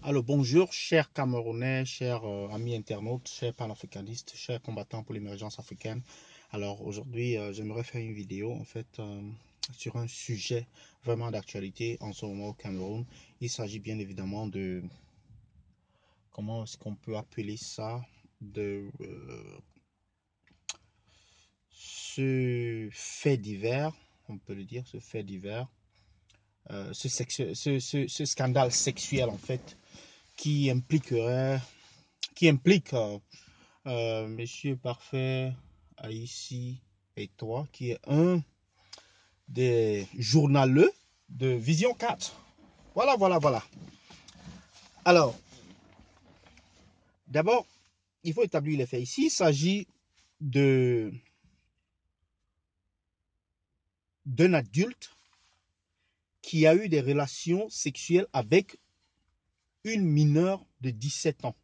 Alors bonjour, chers Camerounais, chers amis internautes, chers panafricanistes, chers combattants pour l'émergence africaine. Alors aujourd'hui, j'aimerais faire une vidéo sur un sujet vraiment d'actualité en ce moment au Cameroun. Il s'agit bien évidemment de, comment est-ce qu'on peut appeler ça, de ce fait divers, on peut le dire, ce fait divers, ce scandale sexuel en fait qui impliquerait, qui implique Monsieur Parfait, Haïti et toi, qui est un des journaleux de Vision 4. Voilà, voilà, voilà. Alors, d'abord, il faut établir les faits. Ici, il s'agit de d'un adulte qui a eu des relations sexuelles avec une mineure de 17 ans.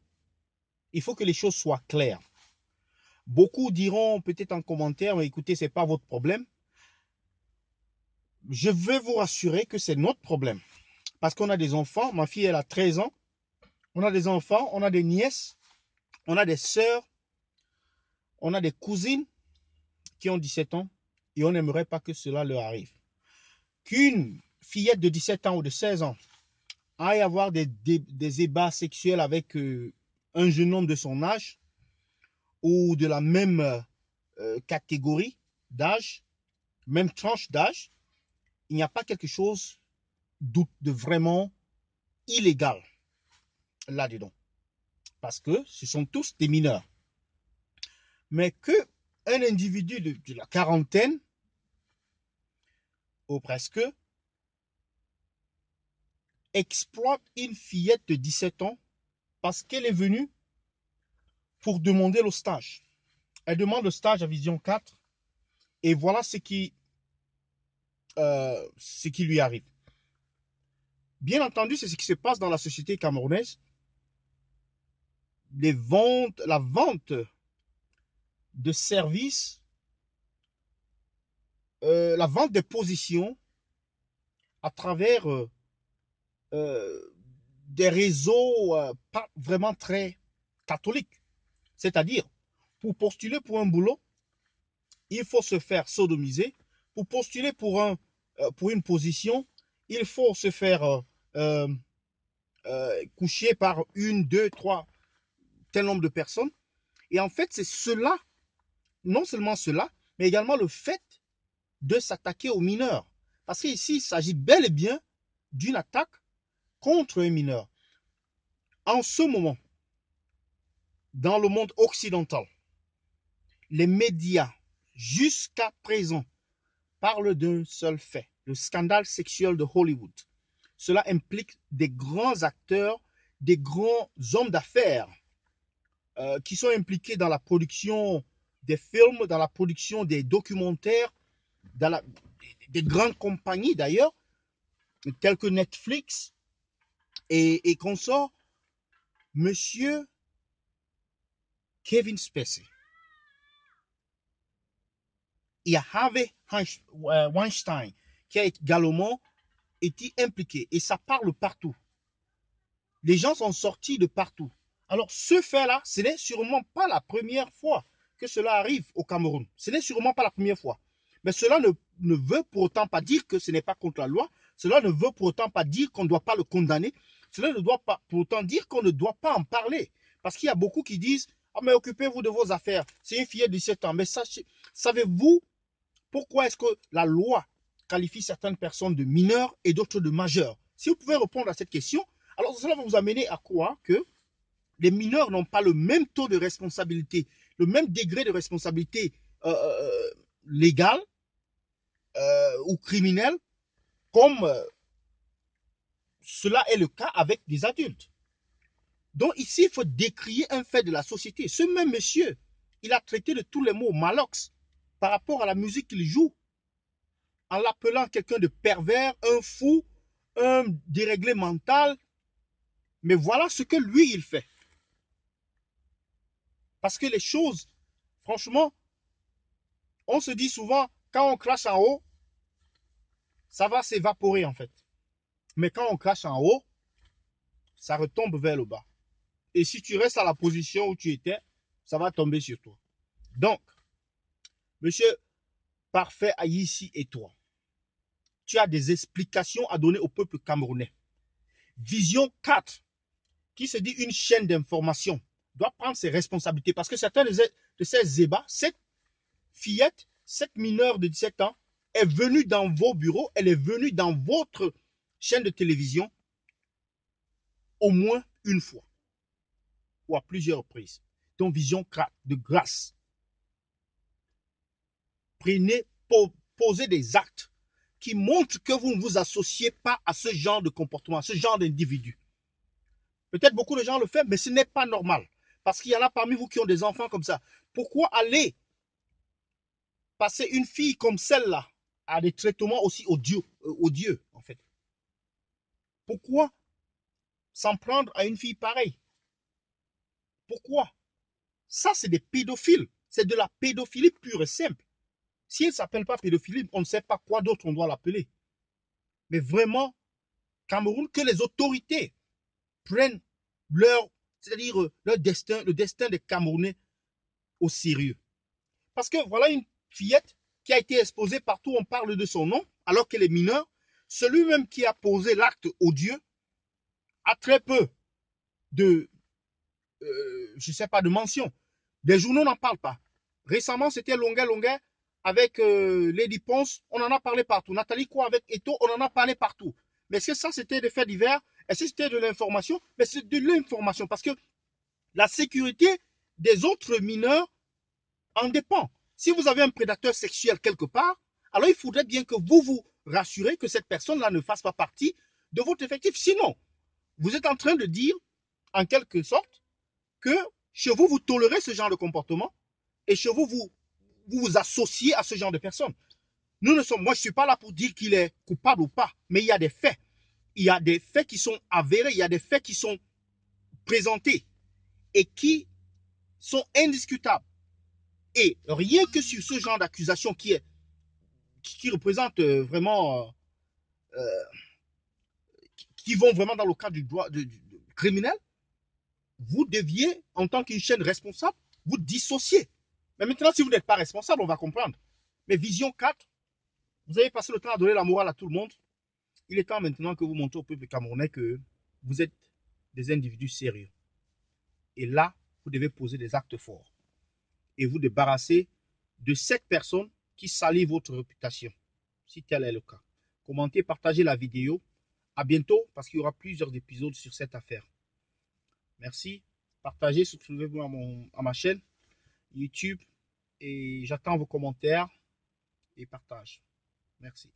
Il faut que les choses soient claires. Beaucoup diront peut-être en commentaire, mais écoutez, ce n'est pas votre problème. Je veux vous rassurer que c'est notre problème. Parce qu'on a des enfants, ma fille elle a 13 ans, on a des enfants, on a des nièces, on a des sœurs, on a des cousines qui ont 17 ans et on n'aimerait pas que cela leur arrive. Qu'une fillette de 17 ans ou de 16 ans aille avoir des ébats sexuels avec un jeune homme de son âge ou de la même catégorie d'âge, même tranche d'âge, il n'y a pas quelque chose de vraiment illégal là-dedans. Parce que ce sont tous des mineurs. Mais que un individu de la quarantaine, ou presque, exploite une fillette de 17 ans parce qu'elle est venue pour demander le stage. Elle demande le stage à Vision 4 et voilà ce qui lui arrive. Bien entendu, c'est ce qui se passe dans la société camerounaise. La vente de services, la vente des positions à travers euh, des réseaux pas vraiment très catholiques. C'est-à-dire, pour postuler pour un boulot, il faut se faire sodomiser. Pour postuler pour une position, il faut se faire euh, coucher par une, deux, trois, tel nombre de personnes. Et en fait, c'est cela, non seulement cela, mais également le fait de s'attaquer aux mineurs. Parce qu'ici, il s'agit bel et bien d'une attaque contre un mineur. En ce moment, dans le monde occidental, les médias, jusqu'à présent, parlent d'un seul fait, le scandale sexuel de Hollywood. Cela implique des grands acteurs, des grands hommes d'affaires qui sont impliqués dans la production des films, dans la production des documentaires, des grandes compagnies d'ailleurs, telles que Netflix et consorts. Monsieur Kevin Spacey, il y a Harvey Weinstein qui a également été impliqué et ça parle partout. Les gens sont sortis de partout. Alors, ce fait-là, ce n'est sûrement pas la première fois que cela arrive au Cameroun. Ce n'est sûrement pas la première fois. Mais cela ne veut pour autant pas dire que ce n'est pas contre la loi. Cela ne veut pour autant pas dire qu'on ne doit pas le condamner. Cela ne doit pas pour autant dire qu'on ne doit pas en parler. Parce qu'il y a beaucoup qui disent ah, mais occupez-vous de vos affaires. C'est une fillette de 17 ans. Mais savez-vous pourquoi est-ce que la loi qualifie certaines personnes de mineurs et d'autres de majeurs? Si vous pouvez répondre à cette question, alors cela va vous amener à quoi? Que les mineurs n'ont pas le même taux de responsabilité, le même degré de responsabilité légale ou criminelle comme cela est le cas avec des adultes. Donc ici, il faut décrier un fait de la société. Ce même monsieur, il a traité de tous les mots malox par rapport à la musique qu'il joue, en l'appelant quelqu'un de pervers, un fou, un déréglé mental. Mais voilà ce que lui, il fait. Parce que les choses, franchement, on se dit souvent, quand on crache en haut, ça va s'évaporer en fait. Mais quand on crache en haut, ça retombe vers le bas. Et si tu restes à la position où tu étais, ça va tomber sur toi. Donc, monsieur Parfait Aïssi et toi, tu as des explications à donner au peuple camerounais. Vision 4, qui se dit une chaîne d'information, doit prendre ses responsabilités parce que certains de ces ébats, cette fillette, cette mineure de 17 ans, est venue dans vos bureaux, elle est venue dans votre chaîne de télévision au moins une fois ou à plusieurs reprises. Donc, Vision 4, de grâce, prenez, posez des actes qui montrent que vous ne vous associez pas à ce genre de comportement, à ce genre d'individu. Peut-être beaucoup de gens le font, mais ce n'est pas normal. Parce qu'il y en a parmi vous qui ont des enfants comme ça. Pourquoi aller passer une fille comme celle-là à des traitements aussi odieux, en fait? Pourquoi s'en prendre à une fille pareille? Pourquoi? Ça, c'est des pédophiles. C'est de la pédophilie pure et simple. Si elle ne s'appelle pas pédophilie, on ne sait pas quoi d'autre on doit l'appeler. Mais vraiment, Cameroun, que les autorités prennent c'est-à-dire leur destin, le destin des Camerounais au sérieux. Parce que voilà une fillette qui a été exposée partout, on parle de son nom, alors qu'elle est mineure. Celui-même qui a posé l'acte odieux a très peu de, je ne sais pas, de mention. Les journaux n'en parlent pas. Récemment, c'était Longuet avec Lady Ponce, on en a parlé partout. Nathalie Quoi avec Eto, on en a parlé partout. Mais est-ce que ça, c'était des faits divers? Est-ce que c'était de l'information? Mais c'est de l'information parce que la sécurité des autres mineurs en dépend. Si vous avez un prédateur sexuel quelque part, alors il faudrait bien que vous vous rassurez que cette personne-là ne fasse pas partie de votre effectif. Sinon, vous êtes en train de dire, en quelque sorte, que chez vous, vous tolérez ce genre de comportement et chez vous, vous associez à ce genre de personnes. Moi, je ne suis pas là pour dire qu'il est coupable ou pas, mais il y a des faits. Il y a des faits qui sont avérés, il y a des faits qui sont présentés et qui sont indiscutables. Et rien que sur ce genre d'accusation qui représente vraiment, qui vont vraiment dans le cadre du droit criminel, vous deviez, en tant qu'une chaîne responsable, vous dissocier. Mais maintenant, si vous n'êtes pas responsable, on va comprendre. Mais Vision 4, vous avez passé le temps à donner la morale à tout le monde. Il est temps maintenant que vous montrez au peuple camerounais que vous êtes des individus sérieux. Et là, vous devez poser des actes forts et vous débarrasser de cette personne qui salit votre réputation, si tel est le cas. Commentez, partagez la vidéo. À bientôt parce qu'il y aura plusieurs épisodes sur cette affaire. Merci. Partagez, subscrivez-vous à ma chaîne YouTube et j'attends vos commentaires et partage. Merci.